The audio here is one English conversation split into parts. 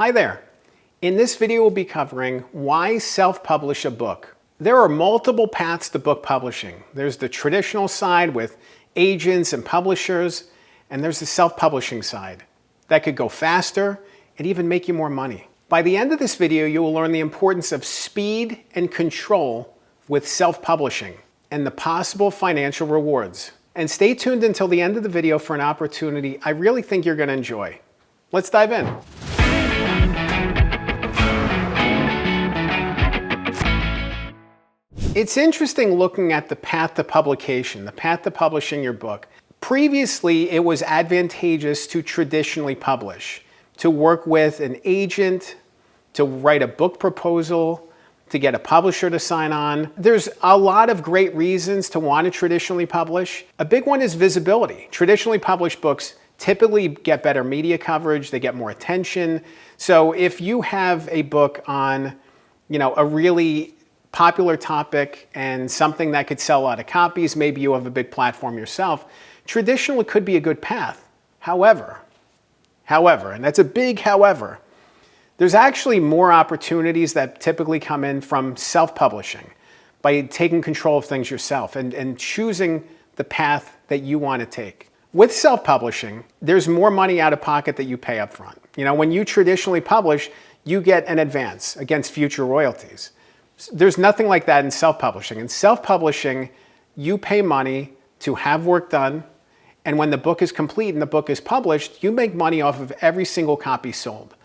Hi there. In this video, we'll be covering why self-publish a book. There are multiple paths to book publishing. There's the traditional side with agents and publishers, and there's the self-publishing side. That could go faster and even make you more money. By the end of this video, you will learn the importance of speed and control with self-publishing and the possible financial rewards. And stay tuned until the end of the video for an opportunity I really think you're going to enjoy. Let's dive in. It's interesting looking at the path to publication, the path to publishing your book. Previously, it was advantageous to traditionally publish, to work with an agent, to write a book proposal, to get a publisher to sign on. There's a lot of great reasons to want to traditionally publish. A big one is visibility. Traditionally published books typically get better media coverage, they get more attention. So if you have a book on, a really popular topic and something that could sell a lot of copies, maybe you have a big platform yourself, traditionally could be a good path. However, and that's a big however, there's actually more opportunities that typically come in from self-publishing by taking control of things yourself and choosing the path that you want to take. With self-publishing, there's more money out of pocket that you pay up front. When you traditionally publish, you get an advance against future royalties. There's nothing like that in self-publishing. In self-publishing, you pay money to have work done, and when the book is complete and the book is published, you make money off of every single copy sold.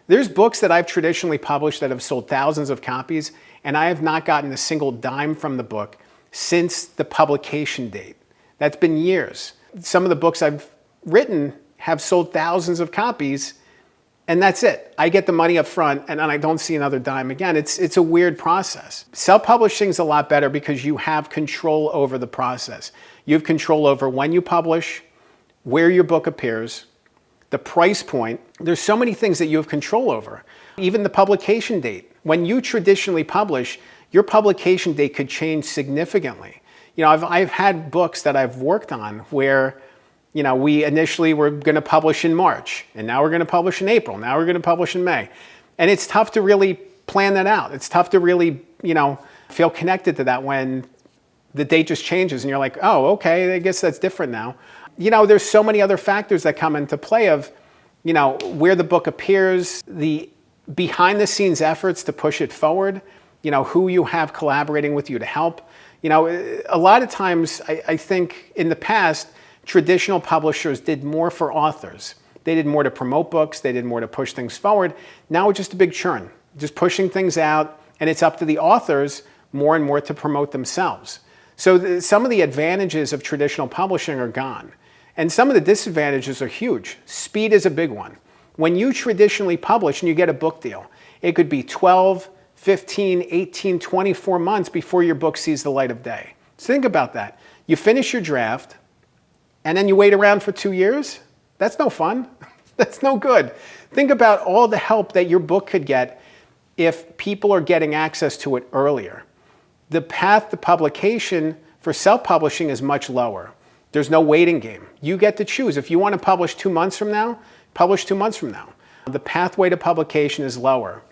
There's books that I've traditionally published that have sold thousands of copies, and I have not gotten a single dime from the book since the publication date. That's been years. Some of the books I've written have sold thousands of copies, and that's it. I get the money up front, and I don't see another dime again. It's a weird process. Self-publishing is a lot better because you have control over the process. You have control over when you publish, where your book appears, the price point. There's so many things that you have control over. Even the publication date. When you traditionally publish, your publication date could change significantly. I've had books that I've worked on where, we initially were going to publish in March, and now we're going to publish in April, now we're going to publish in May. And it's tough to really plan that out. It's tough to really, feel connected to that when the date just changes and you're like, oh, okay, I guess that's different now. There's so many other factors that come into play of, where the book appears, the behind the scenes efforts to push it forward, who you have collaborating with you to help. A lot of times I think in the past, traditional publishers did more for authors. They did more to promote books, they did more to push things forward. Now it's just a big churn, just pushing things out, and it's up to the authors more and more to promote themselves. So some of the advantages of traditional publishing are gone. And some of the disadvantages are huge. Speed is a big one. When you traditionally publish and you get a book deal, it could be 12, 15, 18, 24 months before your book sees the light of day. So think about that. You finish your draft and then you wait around for 2 years? That's no fun. That's no good. Think about all the help that your book could get if people are getting access to it earlier. The path to publication for self-publishing is much lower. There's no waiting game. You get to choose. If you want to publish 2 months from now, publish 2 months from now. The pathway to publication is lower.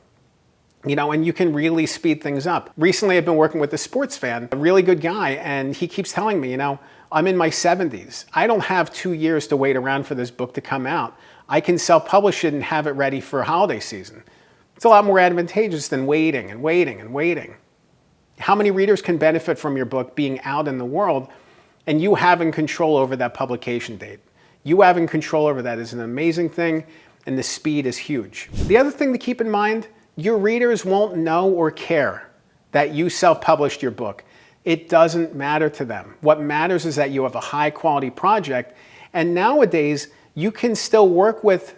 And you can really speed things up. Recently, I've been working with a sports fan, a really good guy, and he keeps telling me, I'm in my 70s. I don't have 2 years to wait around for this book to come out. I can self-publish it and have it ready for holiday season. It's a lot more advantageous than waiting and waiting and waiting. How many readers can benefit from your book being out in the world and you having control over that publication date? You having control over that is an amazing thing, and the speed is huge. The other thing to keep in mind, your readers won't know or care that you self-published your book. It doesn't matter to them. What matters is that you have a high-quality project, and nowadays you can still work with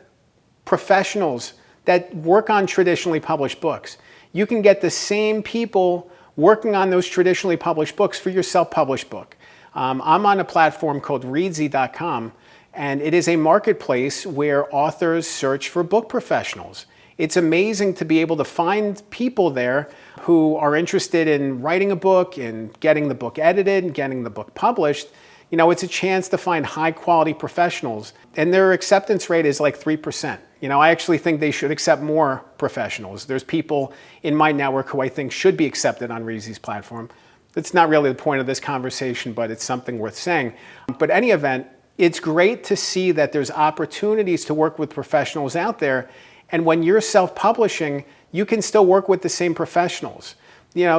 professionals that work on traditionally published books. You can get the same people working on those traditionally published books for your self-published book. I'm on a platform called readsy.com, and it is a marketplace where authors search for book professionals. It's amazing to be able to find people there who are interested in writing a book and getting the book edited and getting the book published, It's a chance to find high quality professionals, and their acceptance rate is like 3%. I actually think they should accept more professionals. There's people in my network who I think should be accepted on Reezy's platform. That's not really the point of this conversation, but it's something worth saying. But any event, it's great to see that there's opportunities to work with professionals out there. And when you're self-publishing, you can still work with the same professionals.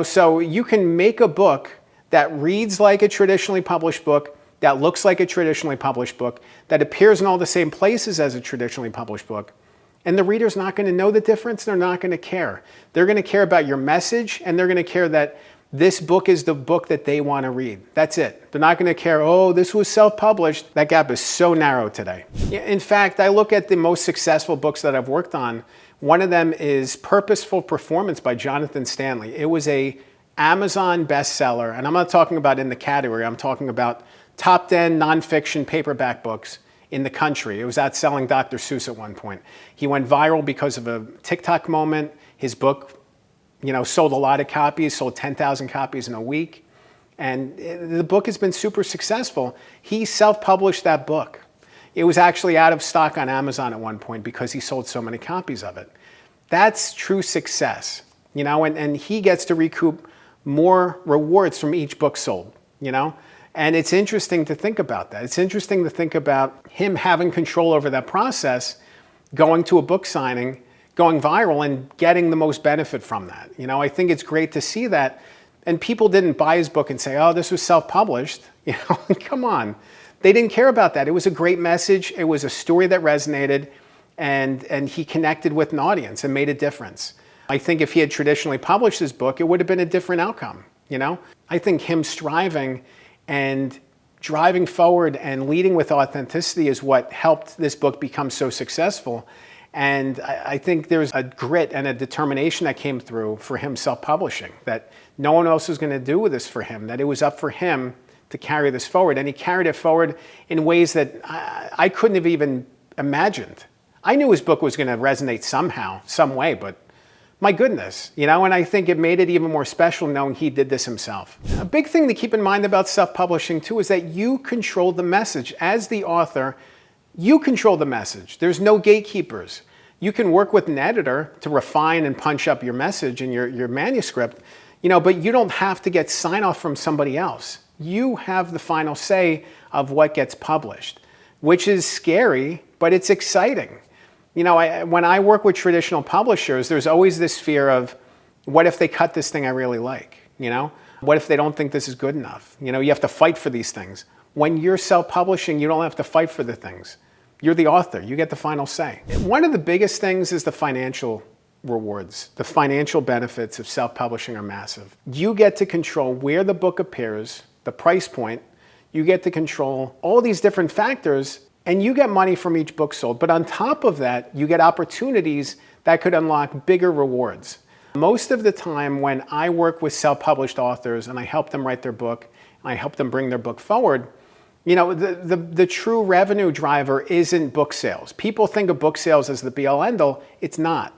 So you can make a book that reads like a traditionally published book, that looks like a traditionally published book, that appears in all the same places as a traditionally published book. And the reader's not going to know the difference. They're not going to care. They're going to care about your message, and they're going to care that this book is the book that they want to read. That's it. They're not going to care, oh, this was self-published. That gap is so narrow today. In fact, I look at the most successful books that I've worked on. One of them is Purposeful Performance by Jonathan Stanley. It was a Amazon bestseller, and I'm not talking about in the category. I'm talking about top 10 nonfiction paperback books in the country. It was outselling Dr. Seuss at one point. He went viral because of a TikTok moment. His book sold a lot of copies, sold 10,000 copies in a week. And the book has been super successful. He self-published that book. It was actually out of stock on Amazon at one point because he sold so many copies of it. That's true success, and he gets to recoup more rewards from each book sold, And it's interesting to think about that. It's interesting to think about him having control over that process, going to a book signing, going viral, and getting the most benefit from that. I think it's great to see that. And people didn't buy his book and say, oh, this was self-published. Come on. They didn't care about that. It was a great message. It was a story that resonated, and he connected with an audience and made a difference. I think if he had traditionally published his book, it would have been a different outcome. I think him striving and driving forward and leading with authenticity is what helped this book become so successful. And I think there's a grit and a determination that came through for him self-publishing, that no one else was going to do this for him, that it was up for him to carry this forward. And he carried it forward in ways that I couldn't have even imagined. I knew his book was going to resonate somehow, some way, but my goodness, and I think it made it even more special knowing he did this himself. A big thing to keep in mind about self-publishing too is that you control the message. As the author, you control the message. There's no gatekeepers. You can work with an editor to refine and punch up your message and your manuscript, but you don't have to get sign-off from somebody else. You have the final say of what gets published, which is scary, but it's exciting. When I work with traditional publishers, there's always this fear of, what if they cut this thing I really like? What if they don't think this is good enough? You have to fight for these things. When you're self-publishing, you don't have to fight for the things. You're the author. You get the final say. One of the biggest things is the financial rewards. The financial benefits of self-publishing are massive. You get to control where the book appears, the price point. You get to control all these different factors, and you get money from each book sold. But on top of that, you get opportunities that could unlock bigger rewards. Most of the time when I work with self-published authors and I help them write their book, and I help them bring their book forward, the true revenue driver isn't book sales. People think of book sales as the be-all end-all. It's not.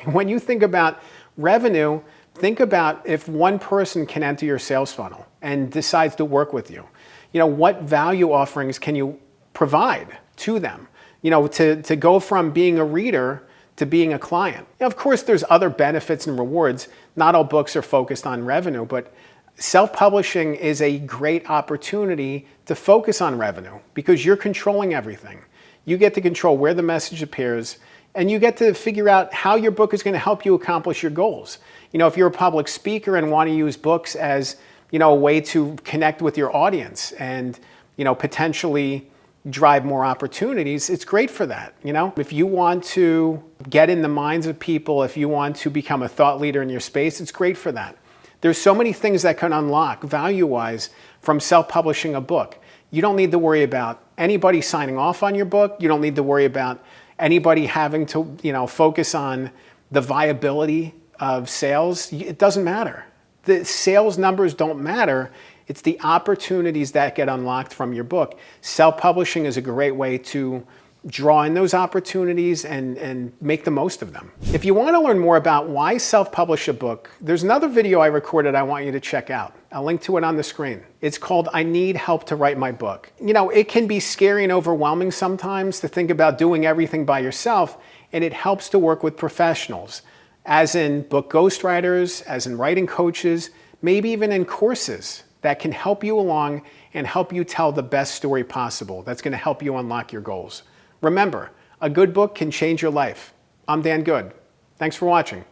When you think about revenue, think about if one person can enter your sales funnel and decides to work with you. What value offerings can you provide to them? To go from being a reader to being a client. Of course, there's other benefits and rewards. Not all books are focused on revenue, but self-publishing is a great opportunity to focus on revenue because you're controlling everything. You get to control where the message appears, and you get to figure out how your book is going to help you accomplish your goals. If you're a public speaker and want to use books as, a way to connect with your audience and, potentially drive more opportunities, it's great for that. If you want to get in the minds of people, if you want to become a thought leader in your space, it's great for that. There's so many things that can unlock value-wise from self-publishing a book. You don't need to worry about anybody signing off on your book. You don't need to worry about anybody having to, focus on the viability of sales. It doesn't matter. The sales numbers don't matter. It's the opportunities that get unlocked from your book. Self-publishing is a great way to draw in those opportunities and make the most of them. If you want to learn more about why self-publish a book, there's another video I recorded I want you to check out. I'll link to it on the screen. It's called I Need Help to Write My Book. You know, it can be scary and overwhelming sometimes to think about doing everything by yourself, and it helps to work with professionals, as in book ghostwriters, as in writing coaches, maybe even in courses that can help you along and help you tell the best story possible. That's going to help you unlock your goals. Remember, a good book can change your life. I'm Dan Good. Thanks for watching.